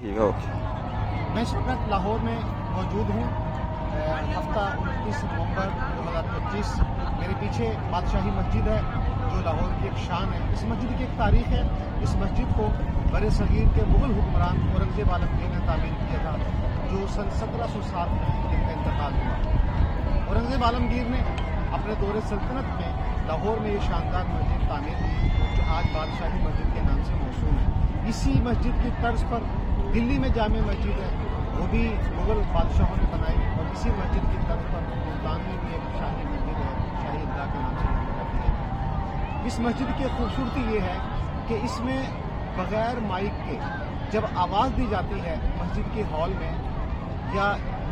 ٹھیک ہے اوکے. میں اس وقت لاہور میں موجود ہوں. ہفتہ 29 نومبر 2025. میرے پیچھے بادشاہی مسجد ہے جو لاہور کی ایک شان ہے. اس مسجد کی ایک تاریخ ہے. اس مسجد کو بر صغیر کے مغل حکمران اورنگزیب عالمگیر نے تعمیر کیا تھا جو سن 1707 میں جن کا انتقال ہوا. اورنگزیب عالمگیر نے اپنے دور سلطنت میں لاہور میں یہ شاندار مسجد تعمیر کی جو آج بادشاہی مسجد کے نام سے موسوم ہے. اسی مسجد کی طرز پر دلی میں جامع مسجد ہے, وہ بھی مغل بادشاہوں نے بنائی, اور اسی مسجد کی طرز پر ملتان میں بھی ایک شاہی مسجد ہے, شاہی عیدگاہ کے نام سے جانی جاتی ہے. اس مسجد کی خوبصورتی یہ ہے کہ اس میں بغیر مائک کے جب آواز دی جاتی ہے مسجد کے ہال میں, یا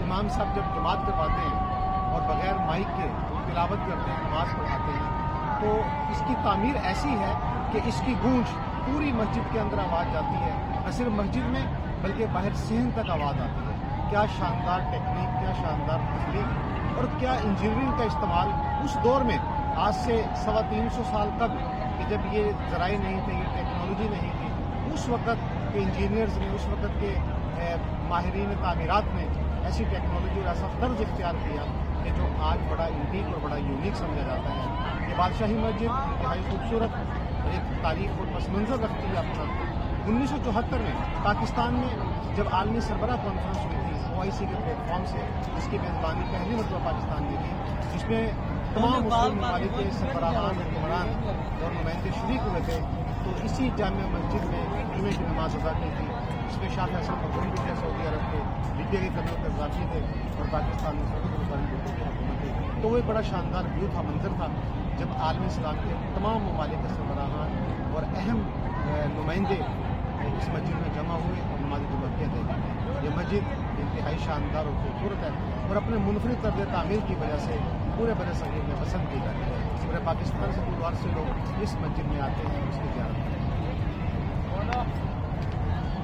امام صاحب جب جماعت کرواتے ہیں اور بغیر مائک کے تلاوت کرتے ہیں, نماز پڑھاتے ہیں, تو اس کی تعمیر ایسی ہے کہ اس کی گونج پوری مسجد کے اندر آواز جاتی ہے. نہ صرف مسجد میں بلکہ باہر صحن تک آواز آتی ہے. کیا شاندار ٹیکنیک, کیا شاندار تخلیق اور کیا انجینئرنگ کا استعمال اس دور میں, آج سے 350 سال تک, کہ جب یہ ذرائع نہیں تھے, یہ ٹیکنالوجی نہیں تھی, اس وقت کے انجینئرز نے, اس وقت کے ماہرین تعمیرات نے ایسی ٹیکنالوجی اور ایسا طرز اختیار کیا کہ جو آج بڑا یونیک اور بڑا یونیک سمجھا جاتا ہے. یہ بادشاہی مسجد انتہائی خوبصورت ایک تاریخ اور پس منظر رکھتی ہے اپنا. 1974 میں پاکستان میں جب عالمی سربراہ کانفرنس ہوئی تھی OIC کے پلیٹ فارم سے, جس کی میزبانی پہلی مرتبہ پاکستان نے کی, جس میں تمام مسلم ممالک کے سربراہان, حکمران اور نمائندے شریک ہوئے تھے, تو اسی جامع مسجد میں جمعے کی نماز ادا کی تھی, جس میں شاہ فیصل مخدوم بھی تھے سعودی عرب کے, لیبیا کے قدر قذافی تھے, اور پاکستان میں سعودی بھوٹو کی حکومت تھی. تو وہ ایک بڑا شاندار ویو تھا, منظر تھا, جب عالم اسلام کے تمام ممالک کے سربراہان اور اہم نمائندے اس مسجد میں جمع ہوئے اور نماز جمعہ کی ادا کی. یہ مسجد انتہائی شاندار اور خوبصورت ہے, اور اپنے منفرد طرز تعمیر کی وجہ سے پورے بر صغیر میں پسند کی جاتی ہے. پورے پاکستان سے دور سے لوگ اس مسجد میں آتے ہیں اور اس کی زیارت کرتے ہیں.